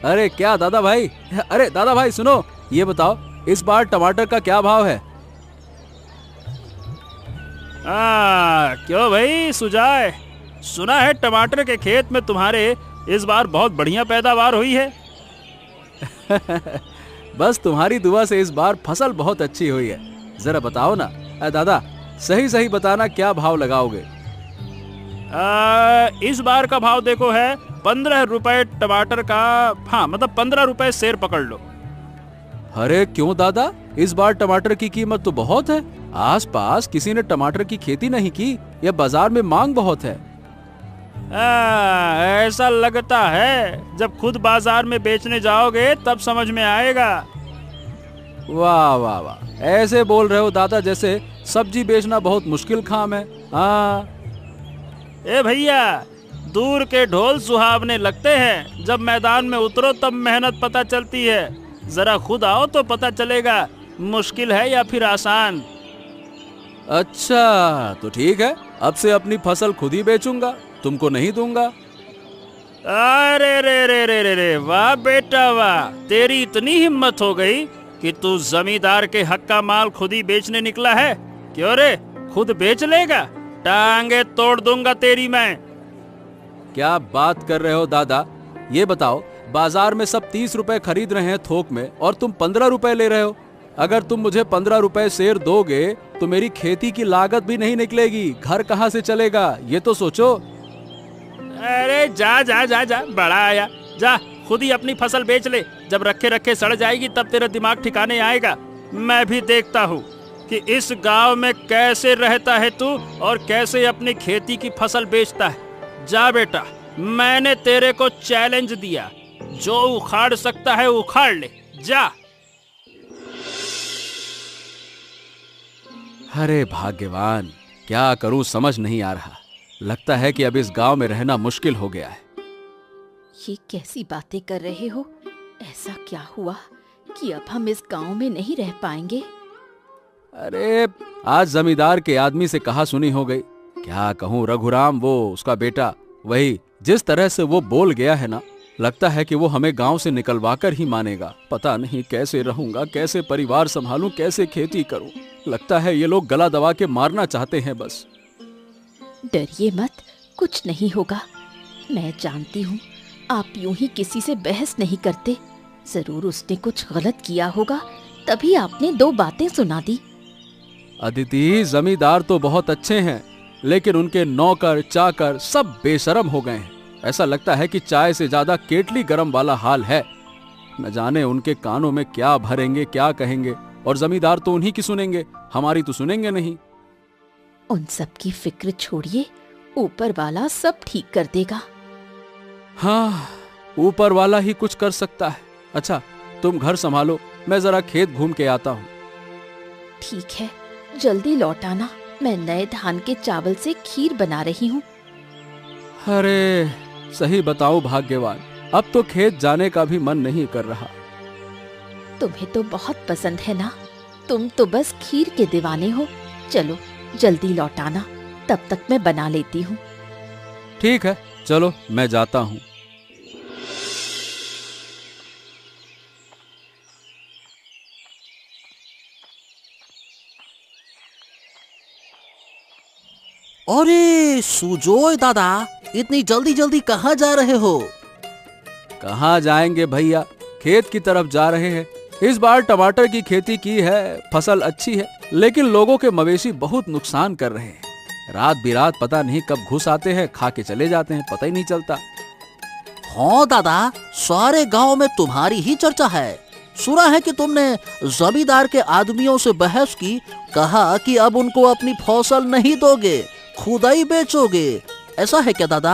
अरे क्या दादा भाई, अरे दादा भाई सुनो, ये बताओ इस बार टमाटर का क्या भाव है? क्यों भाई सुजाए, सुना है टमाटर के खेत में तुम्हारे इस बार बहुत बढ़िया पैदावार हुई है। बस तुम्हारी दुआ से इस बार फसल बहुत अच्छी हुई है। जरा बताओ ना दादा, सही सही बताना, क्या भाव लगाओगे? इस बार का भाव देखो है 15 रुपए टमाटर का। हाँ मतलब 15 रुपए सेर पकड़ लो। अरे क्यों दादा, इस बार टमाटर की कीमत तो बहुत है। आसपास किसी ने टमाटर की खेती नहीं की या बाजार में मांग बहुत है? ऐसा लगता है, जब खुद बाजार में बेचने जाओगे तब समझ में आएगा। वाह वाह वाह, ऐसे बोल रहे हो दादा जैसे सब्जी बेचना बहुत मुश्किल काम है। हाँ ए भैया, दूर के ढोल सुहावने लगते हैं, जब मैदान में उतरो तब मेहनत पता चलती है। जरा खुद आओ तो पता चलेगा मुश्किल है या फिर आसान। अच्छा तो ठीक है, अब से अपनी फसल खुद ही बेचूंगा, तुमको नहीं दूंगा। अरे रे रे रे रे रे, वाह बेटा वाह, तेरी इतनी हिम्मत हो गई कि तू जमींदार के हक का माल खुद ही बेचने निकला है। क्यों रे, खुद बेच लेगा? टांगे तोड़ दूंगा तेरी मैं। क्या बात कर रहे हो दादा, ये बताओ बाजार में सब 30 रुपए खरीद रहे हैं थोक में और तुम 15 रुपए ले रहे हो। अगर तुम मुझे 15 रुपए सेर दोगे तो मेरी खेती की लागत भी नहीं निकलेगी, घर कहाँ से चलेगा ये तो सोचो। अरे जा जा जा जा, बड़ा आया, जा खुद ही अपनी फसल बेच ले। जब रखे रखे सड़ जाएगी तब तेरा दिमाग ठिकाने आएगा। मैं भी देखता हूँ कि इस गांव में कैसे रहता है तू और कैसे अपनी खेती की फसल बेचता है। जा बेटा, मैंने तेरे को चैलेंज दिया, जो उखाड़ सकता है उखाड़ ले, जा। अरे भाग्यवान, क्या करूं समझ नहीं आ रहा। लगता है कि अब इस गांव में रहना मुश्किल हो गया है। ये कैसी बातें कर रहे हो? ऐसा क्या हुआ कि अब हम इस गांव में नहीं रह पाएंगे? अरे आज जमींदार के आदमी से कहा सुनी हो गई। क्या कहूँ, रघुराम वो उसका बेटा, वही जिस तरह से वो बोल गया है ना, लगता है कि वो हमें गांव से निकलवा कर ही मानेगा। पता नहीं कैसे रहूंगा, कैसे परिवार संभालूं, कैसे खेती करूं। लगता है ये लोग गला दबा के मारना चाहते हैं बस। डरिए मत, कुछ नहीं होगा। मैं जानती हूँ आप यूं ही किसी से बहस नहीं करते। जरूर उसने कुछ गलत किया होगा, तभी आपने 2 बातें सुना दी। अदिति, जमींदार तो बहुत अच्छे हैं, लेकिन उनके नौकर चाकर सब बेशरम हो गए हैं। ऐसा लगता है कि चाय से ज्यादा केटली गरम वाला हाल है। न जाने उनके कानों में क्या भरेंगे, क्या कहेंगे। और जमींदार तो उन्हीं की सुनेंगे, हमारी तो सुनेंगे नहीं। उन सब की फिक्र छोड़िए, ऊपर वाला सब ठीक कर देगा। हाँ, ऊपर वाला ही कुछ कर सकता है। अच्छा तुम घर संभालो, मैं जरा खेत घूम के आता हूँ। ठीक है, जल्दी लौट आना। मैं नए धान के चावल से खीर बना रही हूँ। अरे सही बताऊं भाग्यवान, अब तो खेत जाने का भी मन नहीं कर रहा। तुम्हें तो बहुत पसंद है ना, तुम तो बस खीर के दीवाने हो। चलो जल्दी लौट आना, तब तक मैं बना लेती हूँ। ठीक है, चलो मैं जाता हूँ। अरे सुजोय दादा, इतनी जल्दी जल्दी कहाँ जा रहे हो? कहाँ जाएंगे भैया, खेत की तरफ जा रहे हैं। इस बार टमाटर की खेती की है, फसल अच्छी है, लेकिन लोगों के मवेशी बहुत नुकसान कर रहे हैं। रात बिरात पता नहीं कब घुस आते हैं, खा के चले जाते हैं, पता ही नहीं चलता। हाँ दादा, सारे गांव में तुम्हारी ही चर्चा है। सुना है कि तुमने जमींदार के आदमियों से बहस की, कहा कि अब उनको अपनी फसल नहीं दोगे, खुद ही बेचोगे। ऐसा है क्या दादा?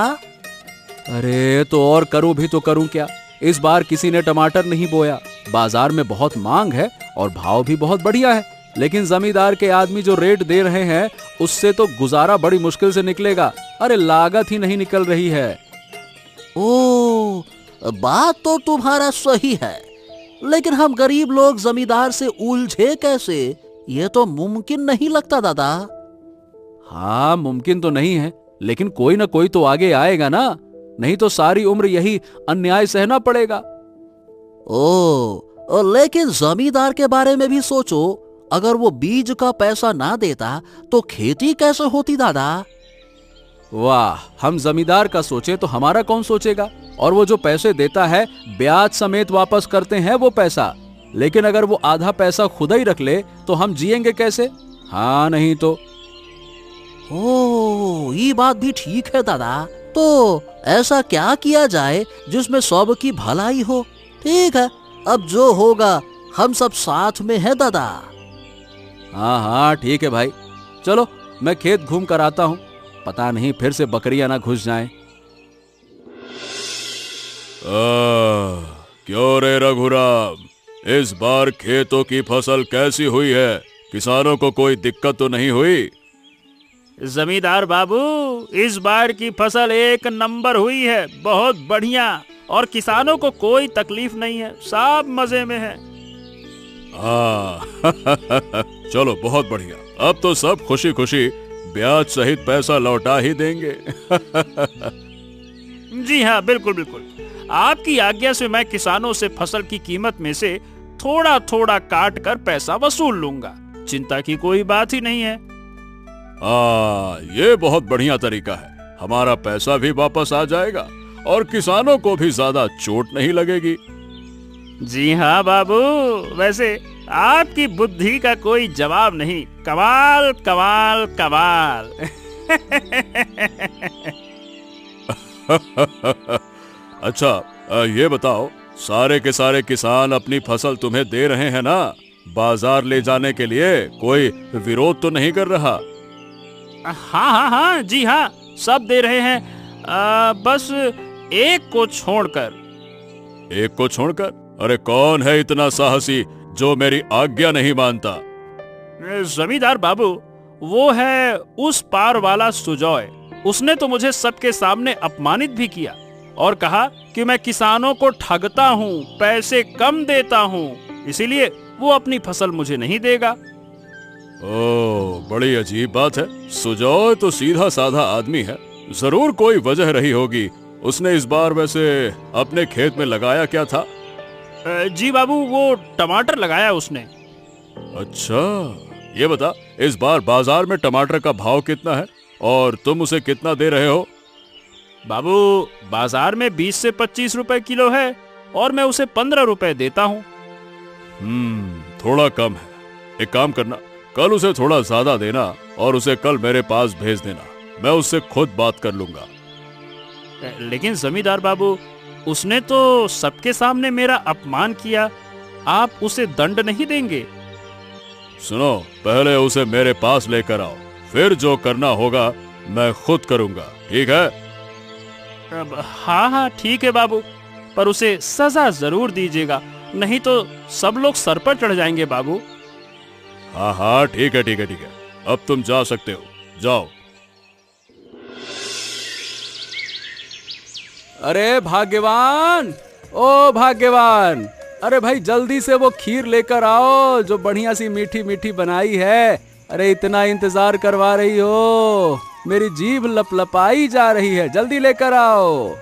अरे तो और करूं भी तो करूं क्या। इस बार किसी ने टमाटर नहीं बोया। बाजार में बहुत मांग है और भाव भी बहुत बढ़िया है, लेकिन जमींदार के आदमी जो रेट दे रहे हैं उससे तो गुजारा बड़ी मुश्किल से निकलेगा। अरे लागत ही नहीं निकल रही है। ओ, बात तो तुम्हारा सही है, लेकिन हम गरीब लोग जमींदार से उलझे कैसे? ये तो मुमकिन नहीं लगता दादा। हाँ मुमकिन तो नहीं है, लेकिन कोई ना कोई तो आगे आएगा ना, नहीं तो सारी उम्र यही अन्याय सहना पड़ेगा। लेकिन जमींदार के बारे में भी सोचो। अगर वो बीज का पैसा ना देता तो खेती कैसे होती दादा? वाह, हम जमींदार का सोचे तो हमारा कौन सोचेगा। और वो जो पैसे देता है ब्याज समेत वापस करते हैं वो पैसा। लेकिन अगर वो आधा पैसा खुद ही रख ले तो हम जिएंगे कैसे? हाँ नहीं तो। ये बात भी ठीक है दादा। तो ऐसा क्या किया जाए जिसमें सब की भलाई हो? ठीक है, अब जो होगा हम सब साथ में है दादा। हाँ हाँ ठीक है भाई, चलो मैं खेत घूम कर आता हूँ, पता नहीं फिर से बकरियां ना घुस जाएं। क्यों रे रघुराम, इस बार खेतों की फसल कैसी हुई है? किसानों को कोई दिक्कत तो नहीं हुई? जमींदार बाबू, इस बार की फसल एक नंबर हुई है, बहुत बढ़िया। और किसानों को कोई तकलीफ नहीं है, सब मजे में है। हाँ चलो बहुत बढ़िया, अब तो सब खुशी खुशी ब्याज सहित पैसा लौटा ही देंगे। जी हाँ, बिल्कुल बिल्कुल। आपकी आज्ञा से मैं किसानों से फसल की कीमत में से थोड़ा थोड़ा काट कर पैसा वसूल लूंगा, चिंता की कोई बात ही नहीं है। ये बहुत बढ़िया तरीका है। हमारा पैसा भी वापस आ जाएगा और किसानों को भी ज्यादा चोट नहीं लगेगी। जी हाँ बाबू, वैसे आपकी बुद्धि का कोई जवाब नहीं। कमाल कमाल कमाल। अच्छा, ये बताओ, सारे के सारे किसान अपनी फसल तुम्हें दे रहे हैं ना? बाजार ले जाने के लिए कोई विरोध तो नहीं कर रहा? हाँ हाँ हाँ, जी हाँ, सब दे रहे हैं। बस एक को छोड़कर। एक को छोड़कर? अरे कौन है इतना साहसी जो मेरी आज्ञा नहीं मानता? जमींदार बाबू, वो है उस पार वाला सुजॉय। उसने तो मुझे सबके सामने अपमानित भी किया और कहा कि मैं किसानों को ठगता हूँ, पैसे कम देता हूँ, इसीलिए वो अपनी फसल मुझे नहीं देगा। ओह, बड़ी अजीब बात है। सुजॉय तो सीधा साधा आदमी है, जरूर कोई वजह रही होगी। उसने इस बार वैसे अपने खेत में लगाया क्या था? जी बाबू, वो टमाटर लगाया उसने। अच्छा, ये बता, इस बार बाजार में टमाटर का भाव कितना है और तुम उसे कितना दे रहे हो? बाबू, बाजार में 20 से 25 रुपए किलो है और मैं उसे 15 रुपए देता हूँ। थोड़ा कम है। एक काम करना, कल उसे थोड़ा ज्यादा देना और उसे कल मेरे पास भेज देना, मैं उससे खुद बात कर लूंगा। लेकिन जमींदार बाबू, उसने तो सबके सामने मेरा अपमान किया, आप उसे दंड नहीं देंगे? सुनो, पहले उसे मेरे पास लेकर आओ, फिर जो करना होगा मैं खुद करूंगा, ठीक है? हाँ हाँ ठीक है बाबू, पर उसे सजा जरूर दीजिएगा, नहीं तो सब लोग सर पर चढ़ जाएंगे बाबू। हाँ हाँ ठीक है ठीक है ठीक है, अब तुम जा सकते हो, जाओ। अरे भाग्यवान, ओ भाग्यवान, अरे भाई जल्दी से वो खीर लेकर आओ जो बढ़िया सी मीठी मीठी बनाई है। अरे इतना इंतजार करवा रही हो, मेरी जीभ लपलपाई जा रही है, जल्दी लेकर आओ।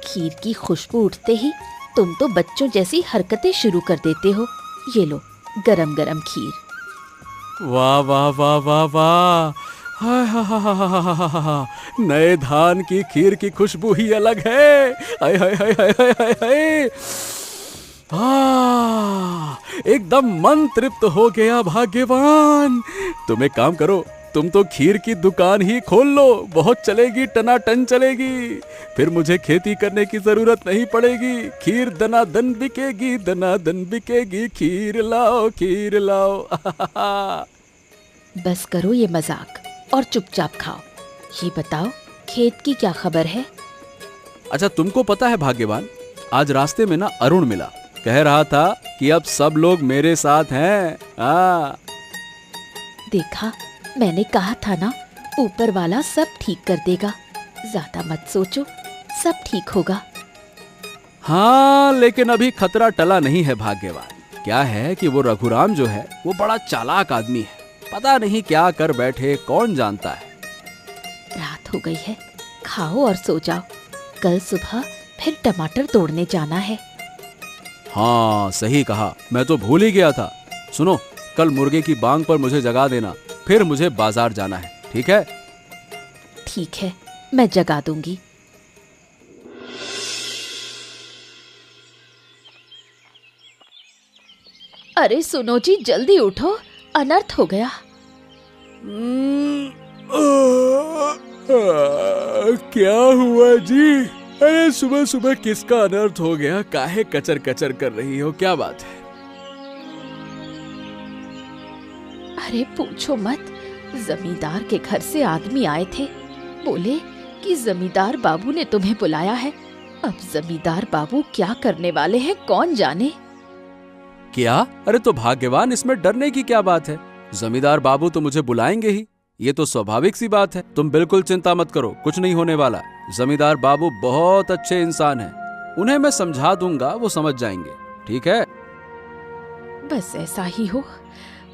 खीर की खुशबू उठते ही तुम तो बच्चों जैसी हरकतें शुरू कर देते हो। ये लो गरम गरम खीर। वाह वाह वाह वाह वाह, हाय हाय हाय हाय हाय हाय, नए धान की खीर की खुशबू ही अलग है। हाय हाय हाय हाय हाय हाय हाय, एकदम मन तृप्त हो गया भाग्यवान। तुम एक काम करो, तुम तो खीर की दुकान ही खोल लो, बहुत चलेगी, टनाटन चलेगी, फिर मुझे खेती करने की जरूरत नहीं पड़ेगी। खीर दनादन बिकेगी, दनादन बिकेगी, खीर लाओ खीर लाओ। बस करो ये मजाक और चुपचाप खाओ। ये बताओ, खेत की क्या खबर है? अच्छा, तुमको पता है भाग्यवान, आज रास्ते में ना अरुण मिला, कह रहा था कि अब सब लोग मेरे साथ हैं। देखा, मैंने कहा था ना, ऊपर वाला सब ठीक कर देगा, ज्यादा मत सोचो, सब ठीक होगा। हाँ, लेकिन अभी खतरा टला नहीं है भाग्यवान। क्या है कि वो रघुराम जो है वो बड़ा चालाक आदमी है, पता नहीं क्या कर बैठे, कौन जानता है। रात हो गई है, खाओ और सो जाओ। कल सुबह फिर टमाटर तोड़ने जाना है। हाँ सही कहा, मैं तो भूल ही गया था। सुनो, कल मुर्गे की बांग पर मुझे जगा देना, फिर मुझे बाजार जाना है, ठीक है? ठीक है, मैं जगा दूंगी। अरे सुनो जी, जल्दी उठो, अनर्थ हो गया। क्या हुआ जी? अरे सुबह सुबह किसका अनर्थ हो गया? काहे कचर कचर कर रही हो, क्या बात है? अरे पूछो मत, जमींदार के घर से आदमी आए थे। बोले कि जमींदार बाबू ने तुम्हें बुलाया है। अब जमींदार बाबू क्या करने वाले हैं कौन जाने। क्या? अरे तो भाग्यवान, इसमें डरने की क्या बात है? जमींदार बाबू तो मुझे बुलाएंगे ही, ये तो स्वाभाविक सी बात है। तुम बिल्कुल चिंता मत करो, कुछ नहीं होने वाला। जमींदार बाबू बहुत अच्छे इंसान हैं, उन्हें मैं समझा दूंगा, वो समझ जाएंगे, ठीक है? बस ऐसा ही हो,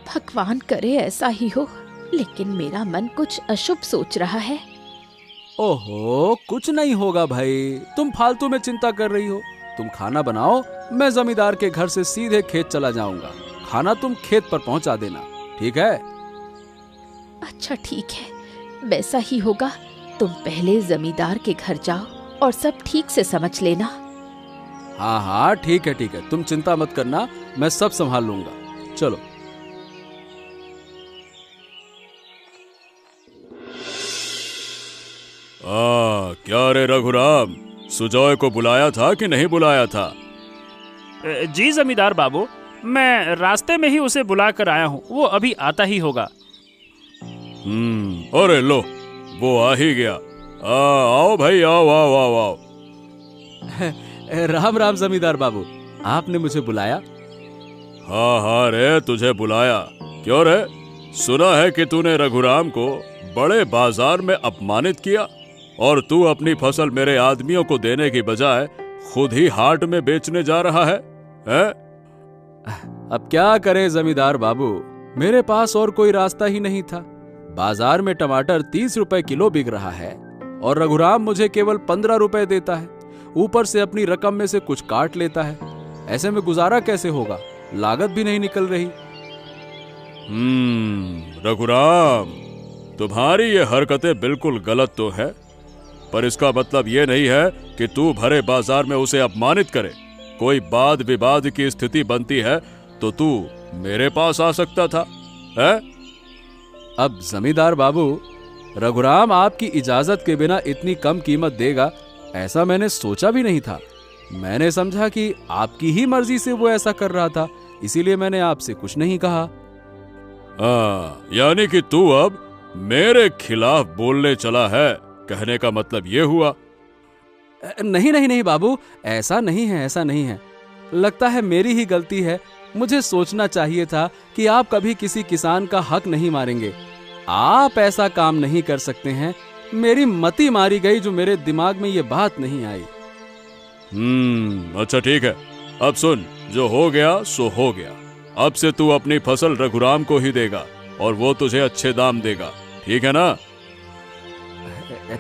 भगवान करे ऐसा ही हो। लेकिन मेरा मन कुछ अशुभ सोच रहा है। ओहो, कुछ नहीं होगा भाई, तुम फालतू में चिंता कर रही हो। तुम खाना बनाओ, मैं जमींदार के घर से सीधे खेत चला जाऊंगा। खाना तुम खेत पर पहुंचा देना, ठीक है? अच्छा ठीक है, वैसा ही होगा। तुम पहले जमींदार के घर जाओ और सब ठीक से समझ लेना। हाँ हाँ ठीक है ठीक है, तुम चिंता मत करना, मैं सब संभाल लूंगा। चलो। क्या रे रघुराम, सुजॉय को बुलाया था कि नहीं बुलाया था? जी जमींदार बाबू, मैं रास्ते में ही उसे बुला कर आया हूँ, वो अभी आता ही होगा। अरे लो, वो आ ही गया। आओ भाई, आओ आओ आओ आओ। राम राम जमींदार बाबू, आपने मुझे बुलाया? हाँ हाँ रे, तुझे बुलाया। क्यों रे, सुना है कि तूने रघुराम को बड़े बाजार में अपमानित किया और तू अपनी फसल मेरे आदमियों को देने की बजाय खुद ही हाट में बेचने जा रहा है, हैं? अब क्या करे जमींदार बाबू, मेरे पास और कोई रास्ता ही नहीं था। बाजार में टमाटर 30 रुपए किलो बिक रहा है और रघुराम मुझे केवल 15 रुपए देता है, ऊपर से अपनी रकम में से कुछ काट लेता है। ऐसे में गुजारा कैसे होगा? लागत भी नहीं निकल रही। रघुराम, तुम्हारी ये हरकतें बिल्कुल गलत तो है, पर इसका मतलब ये नहीं है कि तू भरे बाजार में उसे अपमानित करे। कोई वाद विवाद की स्थिति बनती है तो तू मेरे पास आ सकता था, है? अब जमींदार बाबू, रघुराम आपकी इजाजत के बिना इतनी कम कीमत देगा, ऐसा मैंने सोचा भी नहीं था। मैंने समझा कि आपकी ही मर्जी से वो ऐसा कर रहा था, इसीलिए मैंने आपसे कुछ नहीं कहा। यानी कि तू अब मेरे खिलाफ बोलने चला है, कहने का मतलब ये हुआ? नहीं नहीं नहीं बाबू, ऐसा नहीं है, ऐसा नहीं है। लगता है मेरी ही गलती है। मुझे सोचना चाहिए था कि आप कभी किसी किसान का हक नहीं मारेंगे। आप ऐसा काम नहीं कर सकते हैं। मेरी मति मारी गई जो मेरे दिमाग में ये बात नहीं आई। अच्छा ठीक है, अब सुन, जो हो गया सो हो गया। अब से तू अपनी फसल रघुराम को ही देगा और वो तुझे अच्छे दाम देगा, ठीक है ना?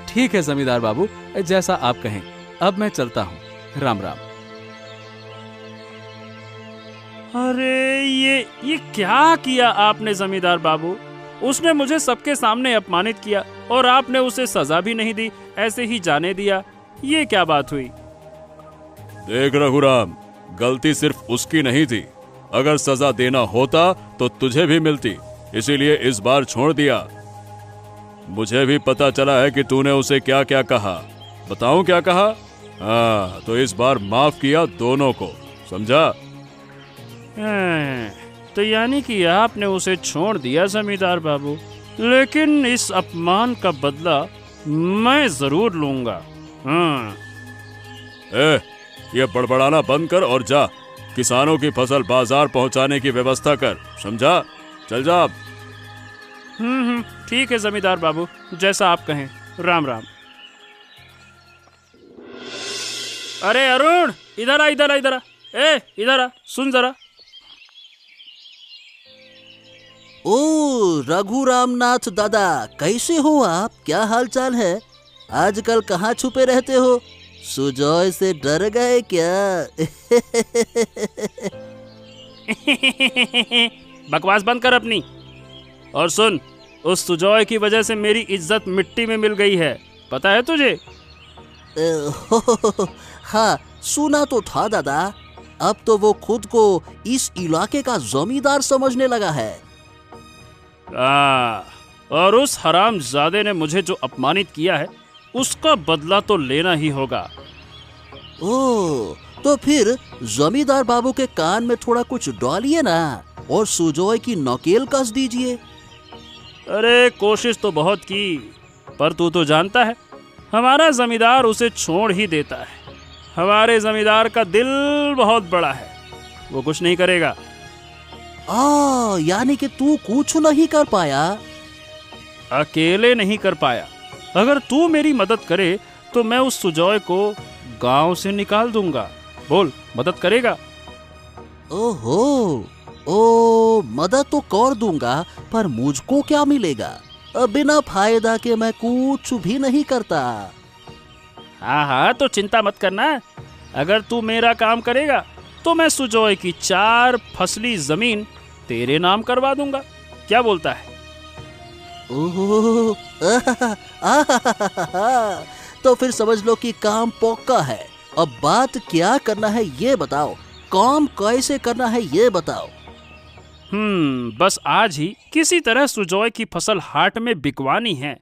ठीक है जमींदार बाबू, जैसा आप कहें। अब मैं चलता हूँ, राम राम। अरे ये क्या किया आपने जमींदार बाबू? उसने मुझे सबके सामने अपमानित किया और आपने उसे सजा भी नहीं दी, ऐसे ही जाने दिया। ये क्या बात हुई? देख रघुराम, गलती सिर्फ उसकी नहीं थी। अगर सजा देना होता तो तुझे भी मिलती, इसीलिए इस बार छोड़ दिया। मुझे भी पता चला है कि तूने उसे क्या क्या कहा। बताऊं क्या कहा? हाँ, तो इस बार माफ किया दोनों को, समझा? तो यानी कि आपने उसे छोड़ दिया जमींदार बाबू, लेकिन इस अपमान का बदला मैं जरूर लूंगा। ये बड़बड़ाना बंद कर और जा, किसानों की फसल बाजार पहुंचाने की व्यवस्था कर, समझा? चल जा अब। ठीक है जमींदार बाबू, जैसा आप कहें। राम राम। अरे अरुण, इधर आ, इधर आ, इधर आ। इधर आ, सुन जरा। ओ रघुराम नाथ दादा, कैसे हो आप? क्या हाल चाल है? आजकल कहाँ छुपे रहते हो? सुजॉय से डर गए क्या? बकवास बंद कर अपनी। और सुन, उस सुजॉय की वजह से मेरी इज्जत मिट्टी में मिल गई है, पता है तुझे? हाँ, सुना तो था दादा। अब तो वो खुद को इस इलाके का जमींदार समझने लगा है। और उस हरामजादे ने मुझे जो अपमानित किया है उसका बदला तो लेना ही होगा। ओह, तो फिर जमींदार बाबू के कान में थोड़ा कुछ डालिए ना और सुजॉय की नकेल कस दीजिए। अरे कोशिश तो बहुत की, पर तू तो जानता है हमारा जमींदार उसे छोड़ ही देता है। हमारे जमींदार का दिल बहुत बड़ा है, वो कुछ नहीं करेगा। यानी कि तू कुछ नहीं कर पाया? अकेले नहीं कर पाया। अगर तू मेरी मदद करे तो मैं उस सुजॉय को गांव से निकाल दूंगा। बोल, मदद करेगा? ओहो, मदद तो कर दूंगा, पर मुझको क्या मिलेगा? बिना फायदा के मैं कुछ भी नहीं करता। हाँ, तो चिंता मत करना। अगर तू मेरा काम करेगा तो मैं सुजॉय की 4 फसली जमीन तेरे नाम करवा दूंगा। क्या बोलता है? ओह, तो फिर समझ लो कि काम पक्का है। अब बात क्या करना है ये बताओ, काम कैसे करना है ये बताओ। बस आज ही किसी तरह सुजॉय की फसल हाट में बिकवानी है।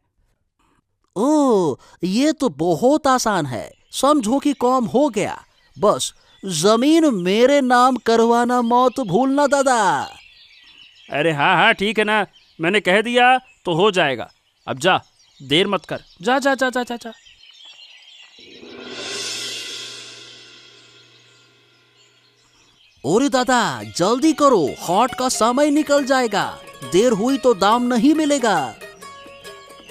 ओह, ये तो बहुत आसान है। समझो कि काम हो गया। बस जमीन मेरे नाम करवाना मत भूलना दादा। अरे हाँ, ठीक है ना, मैंने कह दिया तो हो जाएगा। अब जा, देर मत कर, जा जा जा जा जा जा। ओरे दादा, जल्दी करो, हाट का समय निकल जाएगा। देर हुई तो दाम नहीं मिलेगा।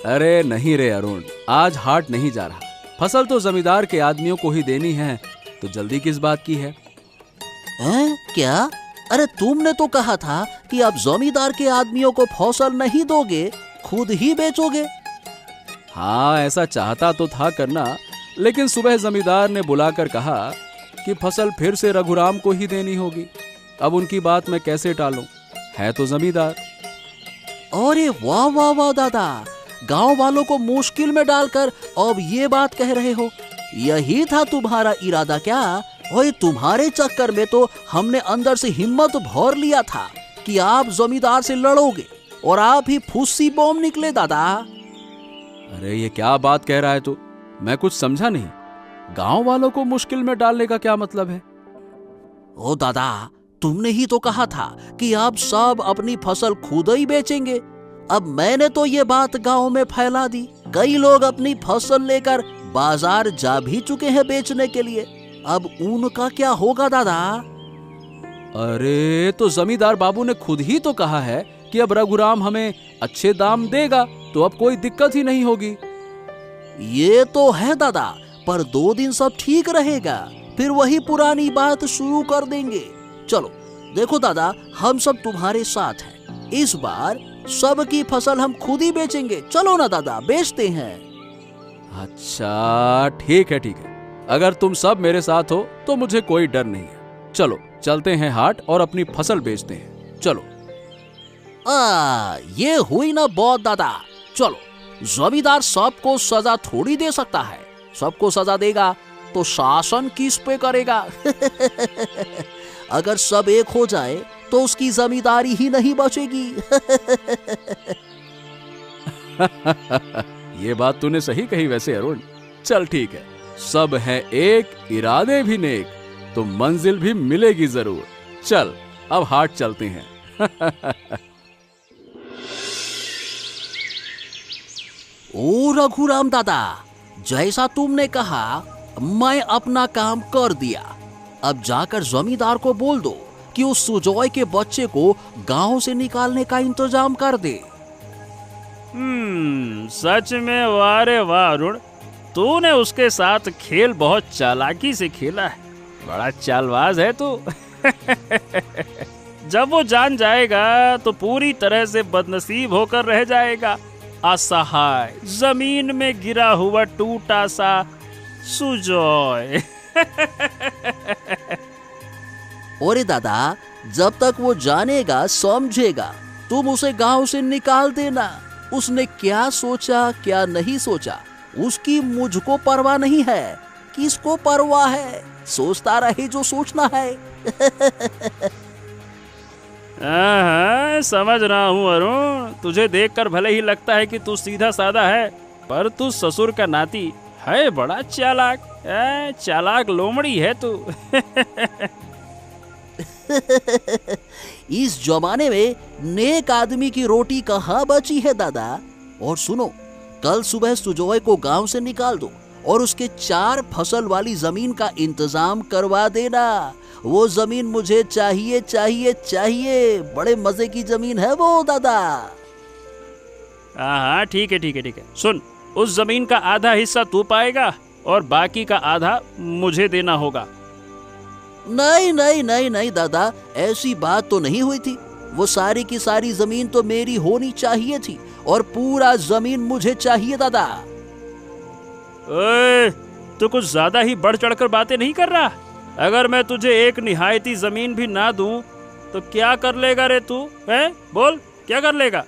अरे नहीं रे अरुण, आज हाट नहीं जा रहा। फसल तो जमींदार के आदमियों को ही देनी है, तो जल्दी किस बात की है? हैं? क्या? अरे तुमने तो कहा था कि अब जमींदार के आदमियों को फसल नहीं दोगे, खुद ही बेचोगे। हाँ, ऐसा चाहता तो था करना, लेकिन सुबह जमींदार ने बुलाकर कहा कि फसल फिर से रघुराम को ही देनी होगी। अब उनकी बात मैं कैसे टालूं? है तो जमींदार। अरे वाह वाह वाह दादा, गांव वालों को मुश्किल में डालकर अब ये बात कह रहे हो। यही था तुम्हारा इरादा क्या? ओए, तुम्हारे चक्कर में तो हमने अंदर से हिम्मत भर लिया था कि आप जमींदार से लड़ोगे, और आप ही फुस्सी बम निकले दादा। अरे ये क्या बात कह रहा है तू? मैं कुछ समझा नहीं। गांव वालों को मुश्किल में डालने का क्या मतलब है? ओ दादा, तुमने ही तो कहा था कि आप सब अपनी फसल खुद ही बेचेंगे। अब मैंने तो ये बात गांव में फैला दी। कई लोग अपनी फसल लेकर बाजार जा भी चुके हैं बेचने के लिए। अब उनका क्या होगा दादा? अरे तो जमींदार बाबू ने खुद ही तो कहा है कि अब रघुराम हमें अच्छे दाम देगा, तो अब कोई दिक्कत ही नहीं होगी। ये तो है दादा, पर 2 दिन सब ठीक रहेगा, फिर वही पुरानी बात शुरू कर देंगे। चलो देखो दादा, हम सब तुम्हारे साथ हैं। इस बार सबकी फसल हम खुद ही बेचेंगे। चलो ना दादा, बेचते हैं। अच्छा ठीक है, ठीक है। अगर तुम सब मेरे साथ हो तो मुझे कोई डर नहीं है। चलो चलते हैं हाट और अपनी फसल बेचते हैं। चलो। ये हुई ना बहुत दादा। चलो, जमींदार सबको सजा थोड़ी दे सकता है। सबको सजा देगा तो शासन किस पे करेगा? अगर सब एक हो जाए तो उसकी जमींदारी ही नहीं बचेगी। ये बात तूने सही कही वैसे अरुण। चल ठीक है, सब है एक, इरादे भी नेक, तो मंजिल भी मिलेगी जरूर। चल अब हाट चलते हैं। ओ रघुराम दादा, जैसा तुमने कहा मैं अपना काम कर दिया। अब जाकर जमींदार को बोल दो कि उस सुजॉय के बच्चे को गांव से निकालने का इंतजाम कर दे। सच में वाह रे वाह अरुण, तूने उसके साथ खेल बहुत चालाकी से खेला है। बड़ा चालबाज है तू। जब वो जान जाएगा तो पूरी तरह से बदनसीब होकर रह जाएगा। असहाय, जमीन में गिरा हुआ टूटा सा सुजॉय। अरे दादा, जब तक वो जानेगा समझेगा, तुम उसे गांव से निकाल देना। उसने क्या सोचा क्या नहीं सोचा, उसकी मुझको परवाह नहीं है। किसको परवाह है? सोचता रहे जो सोचना है। हाँ, समझ रहा हूँ अरुण। तुझे देखकर भले ही लगता है कि तू सीधा साधा है, पर तू ससुर का नाती है बड़ा चालाक। चालाक लोमड़ी है तू। इस जमाने में नेक आदमी की रोटी कहाँ बची है दादा। और सुनो, कल सुबह सुजोय को गांव से निकाल दो और उसके 4 फसल वाली जमीन का इंतजाम करवा देना। वो जमीन मुझे चाहिए चाहिए चाहिए। बड़े मजे की जमीन है वो दादा। हाँ, ठीक है ठीक है ठीक है। सुन, उस जमीन का आधा हिस्सा तू पाएगा और बाकी का आधा मुझे देना होगा। नहीं नहीं नहीं नहीं दादा, ऐसी बात तो नहीं हुई थी। वो सारी की सारी जमीन तो मेरी होनी चाहिए थी और पूरा जमीन मुझे चाहिए दादा। ओए, तू कुछ ज्यादा ही बढ़ चढ़कर बातें नहीं कर रहा? अगर मैं तुझे एक निहायती जमीन भी ना दूं तो क्या कर लेगा रे तू? हैं? बोल, क्या कर लेगा?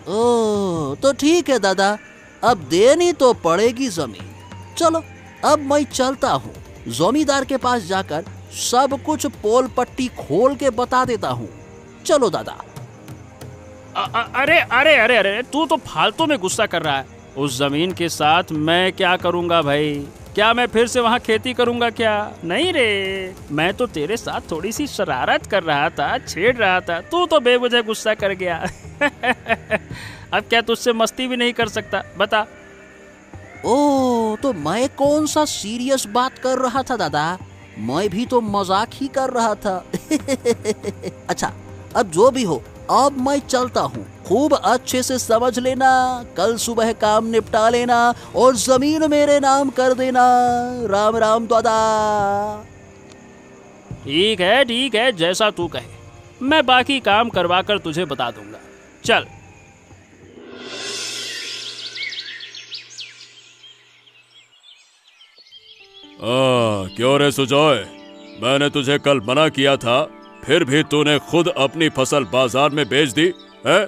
ओ, तो ठीक है दादा, अब देनी तो पड़ेगी जमीन। चलो, अब मैं चलता हूँ। जमींदार के पास जाकर सब कुछ पोल पट्टी खोल के बता देता हूँ। चलो दादा। अरे अरे अरे अरे, तू तो फालतू में गुस्सा कर रहा है। उस जमीन के साथ मैं क्या करूंगा भाई? क्या मैं फिर से वहाँ खेती करूंगा क्या? नहीं रे, मैं तो तेरे साथ थोड़ी सी शरारत कर रहा था, छेड़ रहा था। तू तो बेवजह गुस्सा कर गया। अब क्या तुझसे मस्ती भी नहीं कर सकता? बता। ओ, तो मैं कौन सा सीरियस बात कर रहा था दादा? मैं भी तो मजाक ही कर रहा था। अच्छा, अब जो भी हो, अब मैं चलता हूँ। खूब अच्छे से समझ लेना, कल सुबह काम निपटा लेना और जमीन मेरे नाम कर देना। राम राम दादा। ठीक है, जैसा तू कहे। मैं बाकी काम करवा कर तुझे बता दूंगा। चल। क्यों रे सुजॉय, मैंने तुझे कल मना किया था, फिर भी तूने खुद अपनी फसल बाजार में बेच दी है?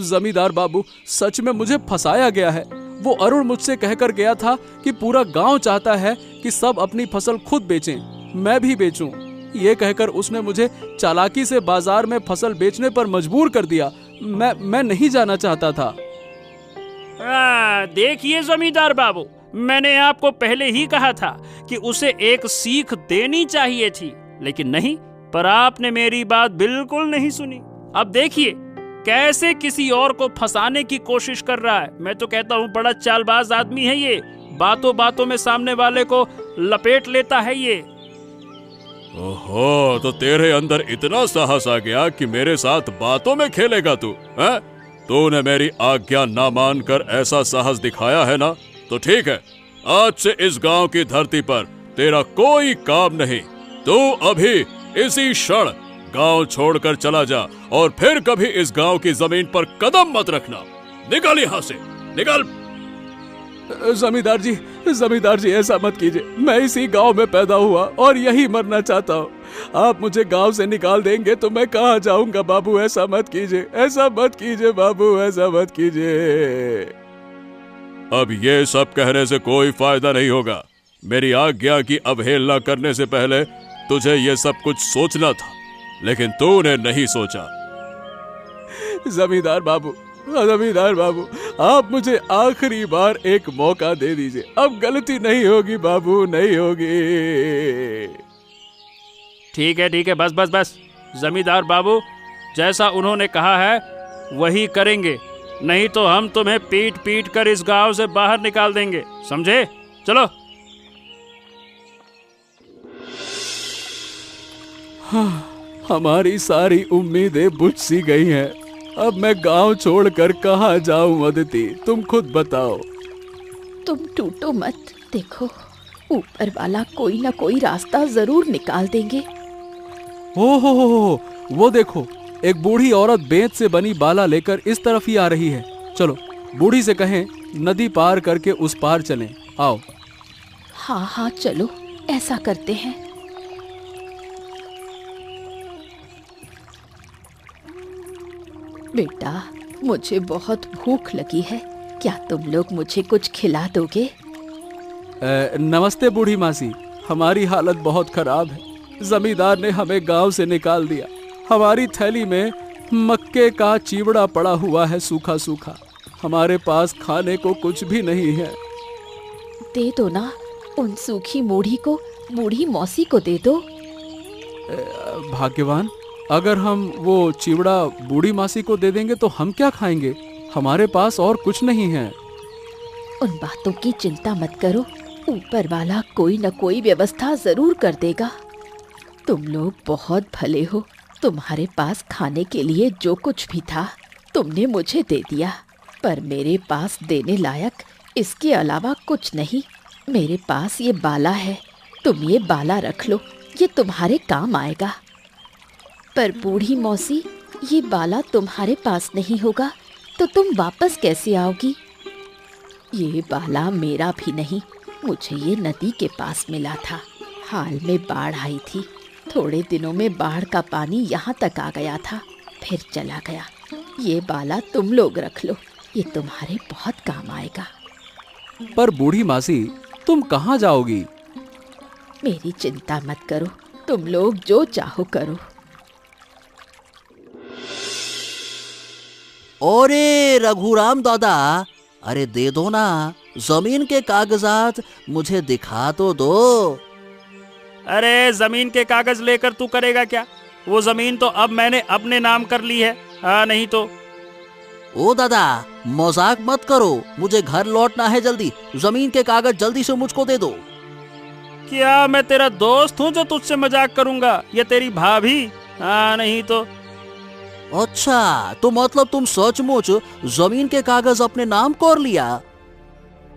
जमींदार बाबू, सच में मुझे फंसाया गया है। वो अरुण मुझसे कहकर गया था कि पूरा गांव चाहता है कि सब अपनी फसल खुद बेचें, मैं भी बेचूं। ये कहकर उसने मुझे चालाकी से बाजार में फसल बेचने पर मजबूर कर दिया। मैं नहीं जाना चाहता था। देखिए जमींदार बाबू, मैंने आपको पहले ही कहा था कि उसे एक सीख देनी चाहिए थी, लेकिन नहीं, पर आपने मेरी बात बिल्कुल नहीं सुनी। अब देखिए कैसे किसी और को फंसाने की कोशिश कर रहा है। मैं तो कहता हूँ बड़ा चालबाज आदमी है ये। बातों बातों में सामने वाले को लपेट लेता है ये। ओहो, तो तेरे अंदर इतना साहस आ गया कि मेरे साथ बातों में खेलेगा तू? हैं? तूने मेरी आज्ञा ना मानकर ऐसा साहस दिखाया है ना, तो ठीक है, आज से इस गांव की धरती पर तेरा कोई काम नहीं। तू अभी इसी क्षण गांव छोड़कर चला जा और फिर कभी इस गांव की जमीन पर कदम मत रखना। निकल यहाँ से, निकल। जमींदार जी, ऐसा मत कीजिए। मैं इसी गांव में पैदा हुआ और यही मरना चाहता हूँ। आप मुझे गांव से निकाल देंगे तो मैं कहाँ जाऊंगा? बाबू, ऐसा मत कीजिए, ऐसा मत कीजिए बाबू, ऐसा मत कीजिए। अब ये सब कहने से कोई फायदा नहीं होगा। मेरी आज्ञा की अवहेलना करने से पहले तुझे ये सब कुछ सोचना था, लेकिन तूने नहीं सोचा। जमींदार बाबू, आप मुझे आखिरी बार एक मौका दे दीजिए। अब गलती नहीं होगी बाबू, नहीं होगी। ठीक है, बस। जमींदार बाबू, जैसा उन्होंने कहा है वही करेंगे, नहीं तो हम तुम्हें पीट पीट कर इस गांव से बाहर निकाल देंगे, समझे? चलो। हमारी सारी उम्मीदें बुझ सी गई हैं। अब मैं गांव छोड़कर कहाँ जाऊं? अदिति, तुम खुद बताओ। तुम टूटो मत, देखो ऊपर वाला कोई ना कोई रास्ता जरूर निकाल देंगे। हो, वो देखो, एक बूढ़ी औरत बेंत से बनी बाला लेकर इस तरफ ही आ रही है। चलो बूढ़ी से कहें नदी पार करके उस पार चलें। आओ। हाँ हाँ चलो, ऐसा करते हैं। बेटा, मुझे बहुत भूख लगी है, क्या तुम लोग मुझे कुछ खिला दोगे? नमस्ते बूढ़ी मासी, हमारी हालत बहुत खराब है। जमींदार ने हमें गांव से निकाल दिया। हमारी थैली में मक्के का चिवड़ा पड़ा हुआ है, सूखा सूखा। हमारे पास खाने को कुछ भी नहीं है। दे दो ना, उन सूखी मूढ़ी को बूढ़ी मौसी को दे दो। भाग्यवान, अगर हम वो चिवड़ा बूढ़ी मासी को दे देंगे तो हम क्या खाएंगे? हमारे पास और कुछ नहीं है। उन बातों की चिंता मत करो, ऊपर वाला कोई न कोई व्यवस्था जरूर कर देगा। तुम लोग बहुत भले हो, तुम्हारे पास खाने के लिए जो कुछ भी था तुमने मुझे दे दिया, पर मेरे पास देने लायक इसके अलावा कुछ नहीं। मेरे पास ये बाला है, तुम ये बाला रख लो, ये तुम्हारे काम आएगा। पर बूढ़ी मौसी, ये बाला तुम्हारे पास नहीं होगा तो तुम वापस कैसे आओगी? ये बाला मेरा भी नहीं, मुझे ये नदी के पास मिला था। हाल में बाढ़ आई थी, थोड़े दिनों में बाढ़ का पानी यहाँ तक आ गया था, फिर चला गया। ये बाला तुम लोग रख लो, ये तुम्हारे बहुत काम आएगा। पर बूढ़ी मासी, तुम कहाँ जाओगी? मेरी चिंता मत करो, तुम लोग जो चाहो करो। अरे रघुराम दादा, अरे दे दो ना, जमीन के कागजात मुझे दिखा तो दो। अरे जमीन के कागज लेकर तू करेगा क्या? वो जमीन तो अब मैंने अपने नाम कर ली है। हाँ नहीं तो। ओ दादा, मजाक मत करो, मुझे घर लौटना है जल्दी। जमीन के कागज जल्दी से मुझको दे दो। क्या मैं तेरा दोस्त हूँ जो तुझसे मजाक करूंगा? ये तेरी भाभी? हाँ नहीं तो। अच्छा, तो मतलब तुम सचमुच जमीन के कागज अपने नाम कर लिया?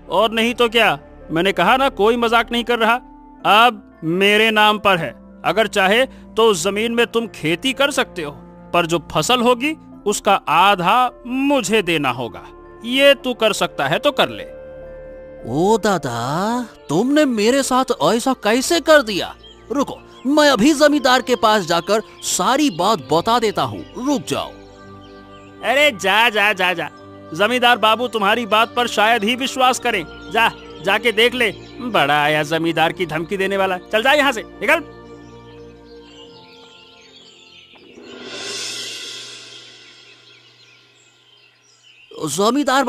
और नहीं तो क्या, मैंने कहा ना कोई मजाक नहीं कर रहा। अब मेरे नाम पर है, अगर चाहे तो उस जमीन में तुम खेती कर सकते हो, पर जो फसल होगी उसका आधा मुझे देना होगा। ये तू कर सकता है तो कर ले। ओ दादा, तुमने मेरे साथ ऐसा कैसे कर दिया? रुको, मैं अभी जमींदार के पास जाकर सारी बात बता देता हूँ, रुक जाओ। अरे जा जा जा जा, जमींदार बाबू तुम्हारी बात पर शायद ही विश्वास करें। जा जाके देख ले, बड़ा आया जमींदार की धमकी देने वाला। चल जा यहाँ से, निकल। जमींदार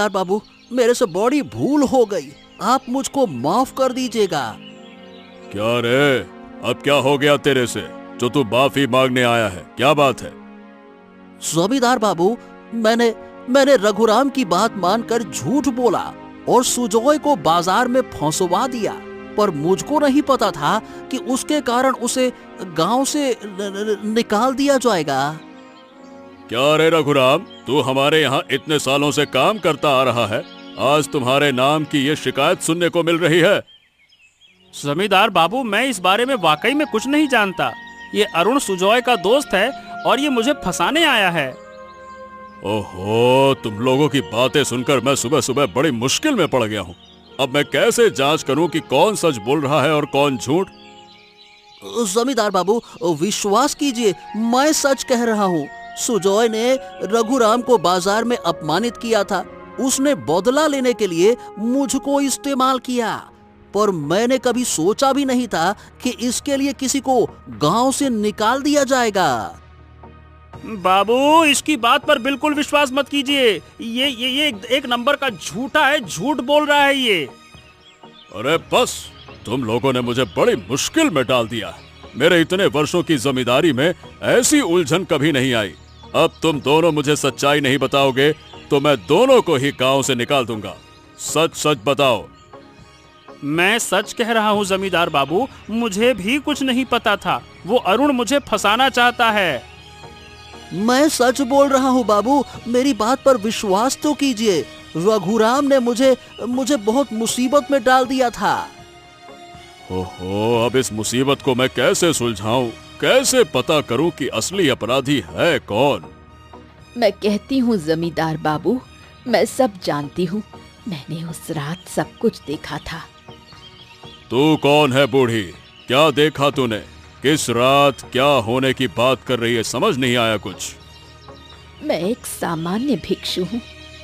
बाबू, मेरे से बड़ी भूल हो गई, आप मुझको माफ कर दीजिएगा। क्या रे, अब क्या हो गया तेरे से जो तू माफी मांगने आया है? क्या बात है? जमींदार बाबू, मैंने रघुराम की बात मानकर झूठ बोला और सुजोय को बाजार में फंसवा दिया, पर मुझको नहीं पता था कि उसके कारण उसे गांव से निकाल दिया जाएगा। क्या रे रघुराम, तू हमारे यहाँ इतने सालों से काम करता आ रहा है, आज तुम्हारे नाम की ये शिकायत सुनने को मिल रही है? जमींदार बाबू, मैं इस बारे में वाकई में कुछ नहीं जानता। ये अरुण सुजॉय का दोस्त है और ये मुझे फंसाने आया है। ओहो, तुम लोगों की बातें सुनकर मैं सुबह सुबह बड़ी मुश्किल में पड़ गया हूँ। अब मैं कैसे जांच करूं कि कौन सच बोल रहा है और कौन झूठ? जमींदार बाबू, विश्वास कीजिए, मैं सच कह रहा हूँ। सुजॉय ने रघुराम को बाजार में अपमानित किया था, उसने बदला लेने के लिए मुझको इस्तेमाल किया, पर मैंने कभी सोचा भी नहीं था कि इसके लिए किसी को गांव से निकाल दिया जाएगा। बाबू, इसकी बात पर बिल्कुल विश्वास मत कीजिए। ये एक नंबर का झूठा है, झूठ बोल रहा है ये। अरे बस, तुम लोगों ने मुझे बड़ी मुश्किल में डाल दिया। मेरे इतने वर्षों की जमींदारी में ऐसी उलझन कभी नहीं आई। अब तुम दोनों मुझे सच्चाई नहीं बताओगे तो मैं दोनों को ही गांव से निकाल दूंगा। सच सच बताओ। मैं सच कह रहा हूँ जमींदार बाबू, मुझे भी कुछ नहीं पता था। वो अरुण मुझे फंसाना चाहता है। मैं सच बोल रहा हूँ बाबू, मेरी बात पर विश्वास तो कीजिए। रघुराम ने मुझे बहुत मुसीबत में डाल दिया था। ओहो, अब इस मुसीबत को मैं कैसे सुलझाऊं, कैसे पता करूं कि असली अपराधी है कौन? मैं कहती हूँ जमींदार बाबू, मैं सब जानती हूँ। मैंने उस रात सब कुछ देखा था। तू कौन है बूढ़ी? क्या देखा तूने? किस रात क्या होने की बात कर रही है? समझ नहीं आया कुछ। मैं एक सामान्य भिक्षु हूँ।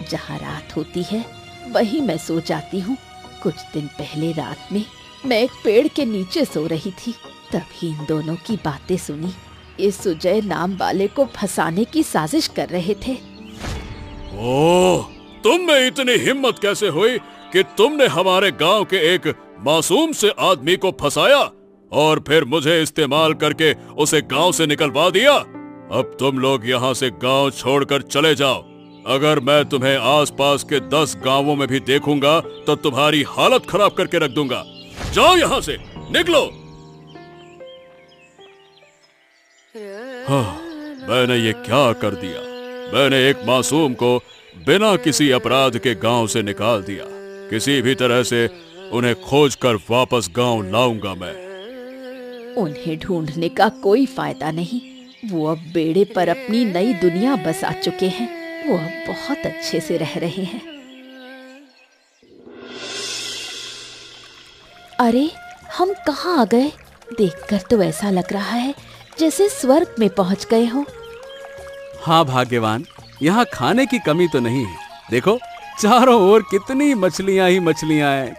जहाँ रात होती है वहीं मैं सो जाती हूँ। कुछ दिन पहले रात में मैं एक पेड़ के नीचे सो रही थी, तभी इन दोनों की बातें सुनी। इस सुजय नाम वाले को फंसाने की साजिश कर रहे थे। ओह, तुम में इतनी हिम्मत कैसे हुई कि तुमने हमारे गांव के एक मासूम से आदमी को फंसाया और फिर मुझे इस्तेमाल करके उसे गांव से निकलवा दिया? अब तुम लोग यहाँ से गांव छोड़कर चले जाओ। अगर मैं तुम्हें आसपास के 10 गांवों में भी देखूंगा तो तुम्हारी हालत खराब करके रख दूंगा। जाओ यहाँ से, निकलो। हाँ, मैंने ये क्या कर दिया? मैंने एक मासूम को बिना किसी अपराध के गांव से निकाल दिया। किसी भी तरह से उन्हें खोजकर वापस गांव लाऊंगा मैं। उन्हें ढूंढने का कोई फायदा नहीं। वो अब बेड़े पर अपनी नई दुनिया बसा चुके हैं। वो अब बहुत अच्छे से रह रहे हैं। अरे, हम कहाँ आ गए? देखकर तो ऐसा लग रहा है जैसे स्वर्ग में पहुंच गए हो। हाँ भाग्यवान, यहाँ खाने की कमी तो नहीं है। देखो, चारों ओर कितनी मछलियाँ ही मछलियाँ हैं।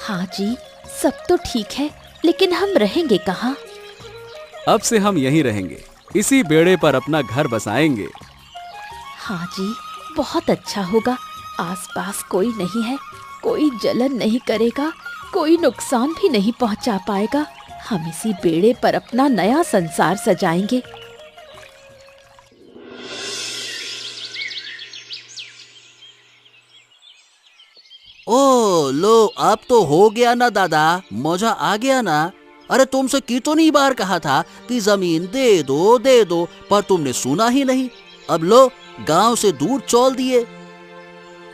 हाँ जी, सब तो ठीक है, लेकिन हम रहेंगे कहाँ? अब से हम यहीं रहेंगे, इसी बेड़े पर अपना घर बसाएंगे। हाँ जी, बहुत अच्छा होगा। आसपास कोई नहीं है, कोई जलन नहीं करेगा, कोई नुकसान भी नहीं पहुंचा पाएगा। हम इसी बेड़े पर अपना नया संसार सजाएंगे। ओ लो, अब तो हो गया ना दादा, मजा आ गया ना। अरे तुमसे कितनी बार कहा था कि जमीन दे दो, पर तुमने सुना ही नहीं। अब लो, गांव से दूर चल दिए।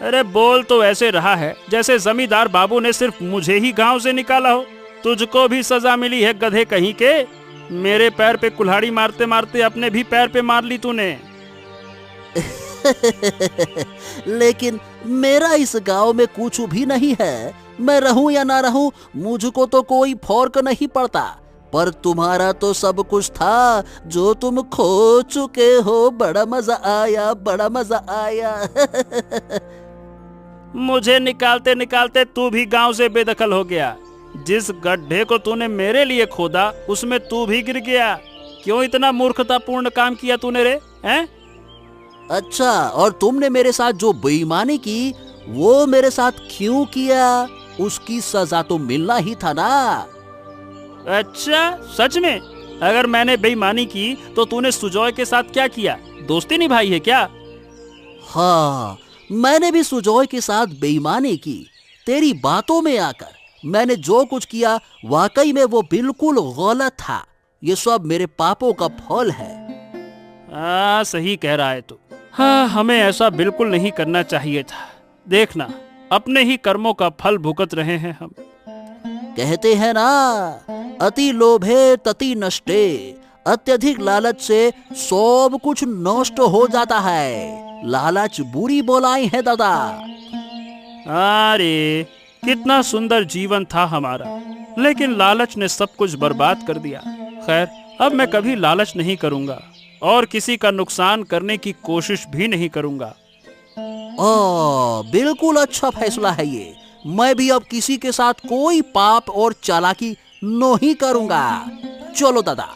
अरे बोल तो ऐसे रहा है जैसे जमींदार बाबू ने सिर्फ मुझे ही गांव से निकाला हो। तुझको भी सजा मिली है गधे कहीं के। मेरे पैर पे कुल्हाड़ी मारते मारते अपने भी पैर पे मार ली तूने। लेकिन मेरा इस गांव में कुछ भी नहीं है। मैं रहूं या ना रहूं, मुझको तो कोई फर्क नहीं पड़ता। पर तुम्हारा तो सब कुछ था जो तुम खो चुके हो। बड़ा मजा आया, बड़ा मजा आया। मुझे निकालते निकालते तू भी गांव से बेदखल हो गया। जिस गड्ढे को तूने मेरे लिए खोदा उसमें तू भी गिर गया। क्यों इतना मूर्खतापूर्ण काम किया तूने रे? हैं? अच्छा, और तुमने मेरे साथ जो बेईमानी की वो मेरे साथ क्यों किया? उसकी सजा तो मिलना ही था ना। अच्छा, सच में? अगर मैंने बेईमानी की तो तूने सुजॉय के साथ क्या किया? दोस्ती निभाई है क्या? हाँ, मैंने भी सुजॉय के साथ बेईमानी की। तेरी बातों में आकर मैंने जो कुछ किया वाकई में वो बिल्कुल गलत था। ये सब मेरे पापों का फल है। सही कह रहा है तू। हाँ, हमें ऐसा बिल्कुल नहीं करना चाहिए था। देखना, अपने ही कर्मों का फल भुगत रहे हैं हम। कहते हैं ना, अति लोभे तति नष्टे। अत्यधिक लालच से सब कुछ नष्ट हो जाता है। लालच बुरी बोलाई है दादा। अरे, कितना सुंदर जीवन था हमारा, लेकिन लालच ने सब कुछ बर्बाद कर दिया। खैर, अब मैं कभी लालच नहीं करूंगा और किसी का नुकसान करने की कोशिश भी नहीं करूंगा। बिल्कुल अच्छा फैसला है ये। मैं भी अब किसी के साथ कोई पाप और चालाकी नहीं करूंगा। चलो दादा।